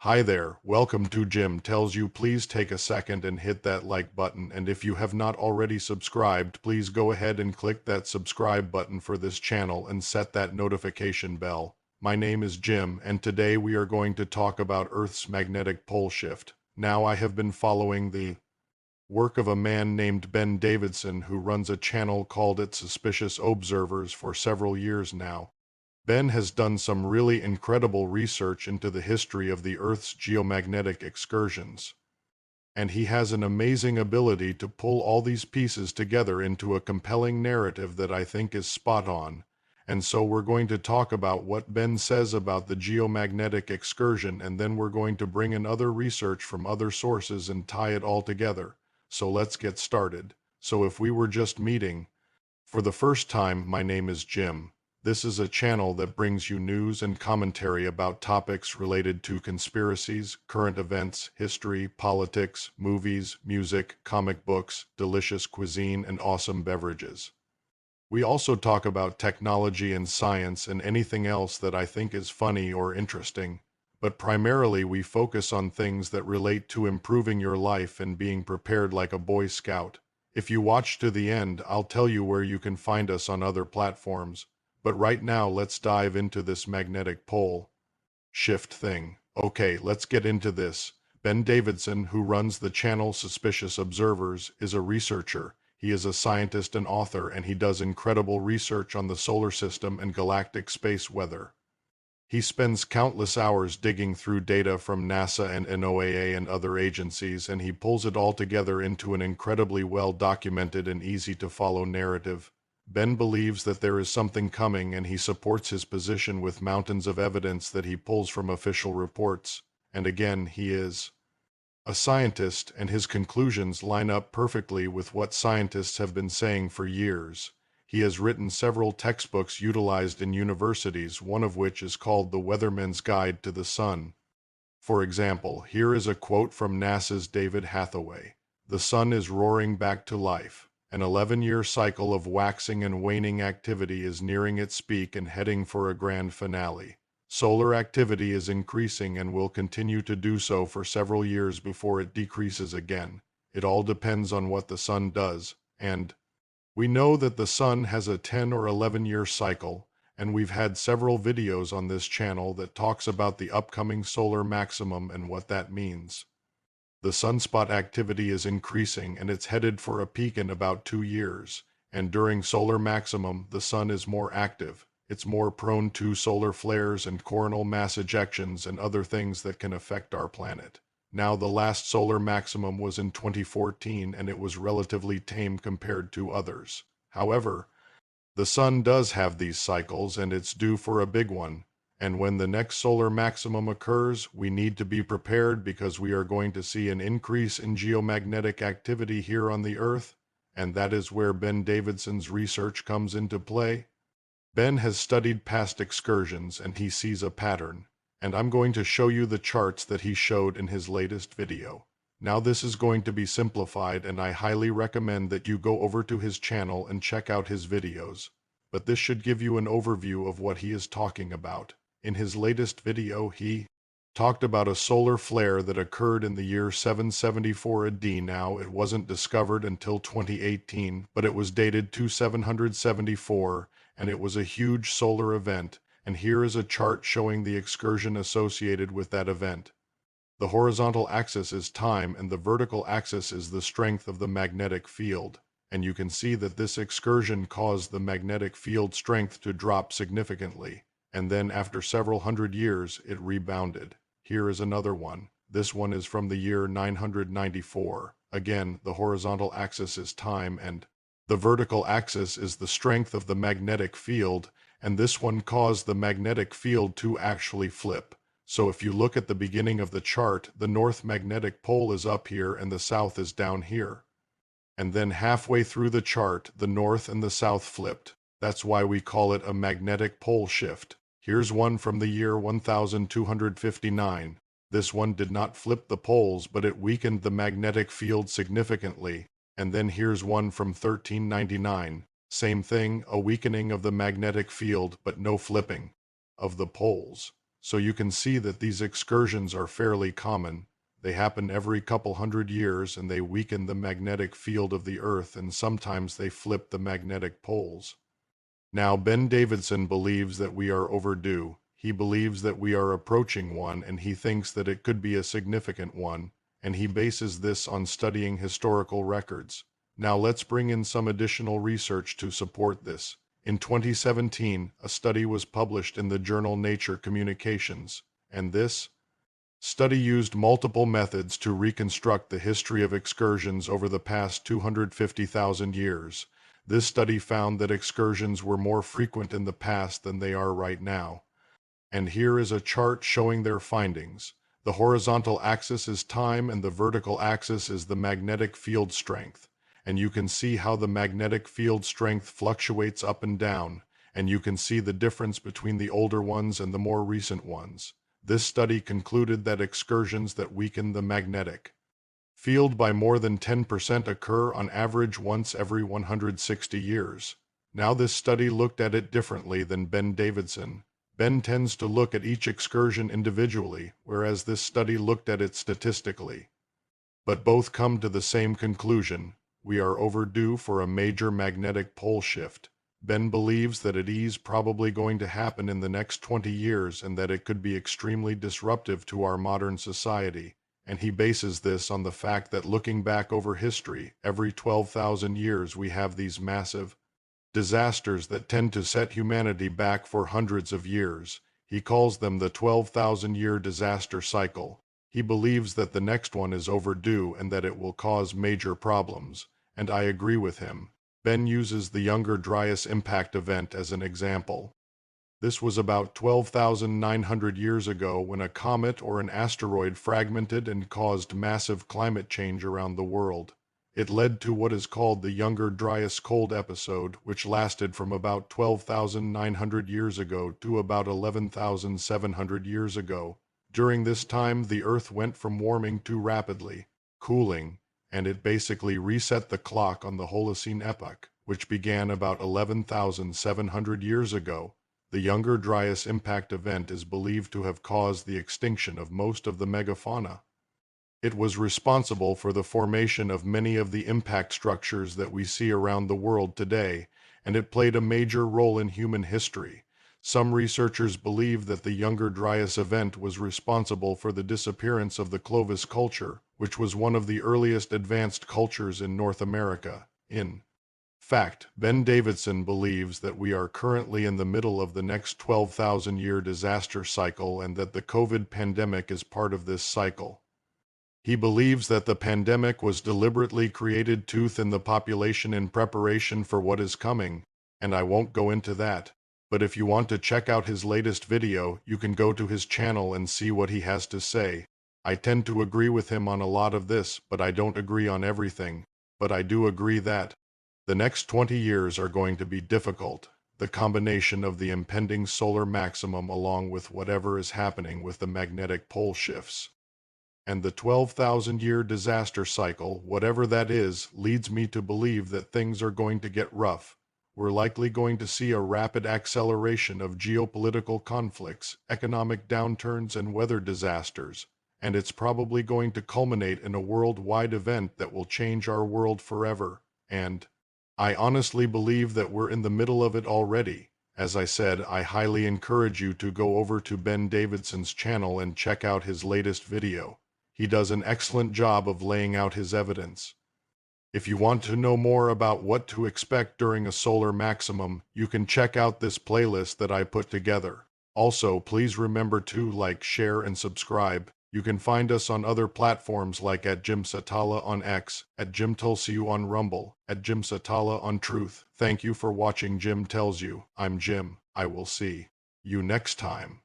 Hi there, welcome to Jim Tells You. Please take a second and hit that like button, and if you have not already subscribed, please go ahead and click that subscribe button for this channel and set that notification bell. My name is Jim, and today we are going to talk about Earth's magnetic pole shift. Now, I have been following the work of a man named Ben Davidson who runs a channel called It Suspicious Observers for several years now. Ben has done some really incredible research into the history of the Earth's geomagnetic excursions, and he has an amazing ability to pull all these pieces together into a compelling narrative that I think is spot on. And so we're going to talk about what Ben says about the geomagnetic excursion, and then we're going to bring in other research from other sources and tie it all together. So let's get started. So if we were just meeting for the first time, my name is Jim. This is a channel that brings you news and commentary about topics related to conspiracies, current events, history, politics, movies, music, comic books, delicious cuisine, and awesome beverages. We also talk about technology and science and anything else that I think is funny or interesting, but primarily we focus on things that relate to improving your life and being prepared like a Boy Scout. If you watch to the end, I'll tell you where you can find us on other platforms. But right now, let's dive into this magnetic pole shift thing. Okay, let's get into this. Ben Davidson, who runs the channel Suspicious Observers, is a researcher. He is a scientist and author, and he does incredible research on the solar system and galactic space weather. He spends countless hours digging through data from NASA and NOAA and other agencies, and he pulls it all together into an incredibly well-documented and easy-to-follow narrative. Ben believes that there is something coming, and he supports his position with mountains of evidence that he pulls from official reports. And again, he is a scientist, and his conclusions line up perfectly with what scientists have been saying for years. He has written several textbooks utilized in universities, one of which is called The Weatherman's Guide to the Sun. For example, here is a quote from NASA's David Hathaway. "The sun is roaring back to life. An 11-year cycle of waxing and waning activity is nearing its peak and heading for a grand finale. Solar activity is increasing and will continue to do so for several years before it decreases again. It all depends on what the sun does, and we know that the sun has a 10 or 11-year cycle, and we've had several videos on this channel that talks about the upcoming solar maximum and what that means. The sunspot activity is increasing, and it's headed for a peak in about 2 years. And during solar maximum, the sun is more active. It's more prone to solar flares and coronal mass ejections and other things that can affect our planet. Now, the last solar maximum was in 2014, and it was relatively tame compared to others. However, the sun does have these cycles, and it's due for a big one. And when the next solar maximum occurs, we need to be prepared because we are going to see an increase in geomagnetic activity here on the Earth, and that is where Ben Davidson's research comes into play. Ben has studied past excursions, and he sees a pattern, and I'm going to show you the charts that he showed in his latest video. Now, this is going to be simplified, and I highly recommend that you go over to his channel and check out his videos. But this should give you an overview of what he is talking about. In his latest video, he talked about a solar flare that occurred in the year 774 AD. Now, it wasn't discovered until 2018, but it was dated to 774, and it was a huge solar event, and here is a chart showing the excursion associated with that event. The horizontal axis is time, and the vertical axis is the strength of the magnetic field. And you can see that this excursion caused the magnetic field strength to drop significantly. And then after several hundred years, it rebounded. Here is another one. This one is from the year 994. Again, the horizontal axis is time, and the vertical axis is the strength of the magnetic field, and this one caused the magnetic field to actually flip. So if you look at the beginning of the chart, the north magnetic pole is up here and the south is down here. And then halfway through the chart, the north and the south flipped. That's why we call it a magnetic pole shift. Here's one from the year 1259. This one did not flip the poles, but it weakened the magnetic field significantly. And then here's one from 1399. Same thing, a weakening of the magnetic field, but no flipping of the poles. So you can see that these excursions are fairly common. They happen every couple hundred years and they weaken the magnetic field of the Earth, and sometimes they flip the magnetic poles. Now, Ben Davidson believes that we are overdue. He believes that we are approaching one, and he thinks that it could be a significant one, and he bases this on studying historical records. Now let's bring in some additional research to support this. In 2017, a study was published in the journal Nature Communications, and this study used multiple methods to reconstruct the history of excursions over the past 250,000 years. This study found that excursions were more frequent in the past than they are right now. And here is a chart showing their findings. The horizontal axis is time and the vertical axis is the magnetic field strength. And you can see how the magnetic field strength fluctuates up and down, and you can see the difference between the older ones and the more recent ones. This study concluded that excursions that weaken the magnetic field by more than 10% occur on average once every 160 years. Now this study looked at it differently than Ben Davidson. Ben tends to look at each excursion individually, whereas this study looked at it statistically. But both come to the same conclusion. We are overdue for a major magnetic pole shift. Ben believes that it is probably going to happen in the next 20 years and that it could be extremely disruptive to our modern society. And he bases this on the fact that looking back over history, every 12,000 years we have these massive disasters that tend to set humanity back for hundreds of years. He calls them the 12,000-year disaster cycle. He believes that the next one is overdue and that it will cause major problems. And I agree with him. Ben uses the Younger Dryas impact event as an example. This was about 12,900 years ago when a comet or an asteroid fragmented and caused massive climate change around the world. It led to what is called the Younger Dryas cold episode, which lasted from about 12,900 years ago to about 11,700 years ago. During this time, the Earth went from warming to rapidly cooling, and it basically reset the clock on the Holocene epoch, which began about 11,700 years ago. The Younger Dryas impact event is believed to have caused the extinction of most of the megafauna. It was responsible for the formation of many of the impact structures that we see around the world today, and it played a major role in human history. Some researchers believe that the Younger Dryas event was responsible for the disappearance of the Clovis culture, which was one of the earliest advanced cultures in North America. In fact, Ben Davidson believes that we are currently in the middle of the next 12,000-year disaster cycle and that the COVID pandemic is part of this cycle. He believes that the pandemic was deliberately created to thin the population in preparation for what is coming, and I won't go into that. But if you want to check out his latest video, you can go to his channel and see what he has to say. I tend to agree with him on a lot of this, but I don't agree on everything. But I do agree that the next 20 years are going to be difficult. The combination of the impending solar maximum along with whatever is happening with the magnetic pole shifts and the 12,000-year disaster cycle, whatever that is, leads me to believe that things are going to get rough. We're likely going to see a rapid acceleration of geopolitical conflicts, economic downturns, and weather disasters, and it's probably going to culminate in a worldwide event that will change our world forever. And I honestly believe that we're in the middle of it already. As I said, I highly encourage you to go over to Ben Davidson's channel and check out his latest video. He does an excellent job of laying out his evidence. If you want to know more about what to expect during a solar maximum, you can check out this playlist that I put together. Also, please remember to like, share, and subscribe. You can find us on other platforms like at Jim Satala on X, at Jim Tells You on Rumble, at Jim Satala on Truth. Thank you for watching Jim Tells You. I'm Jim. I will see you next time.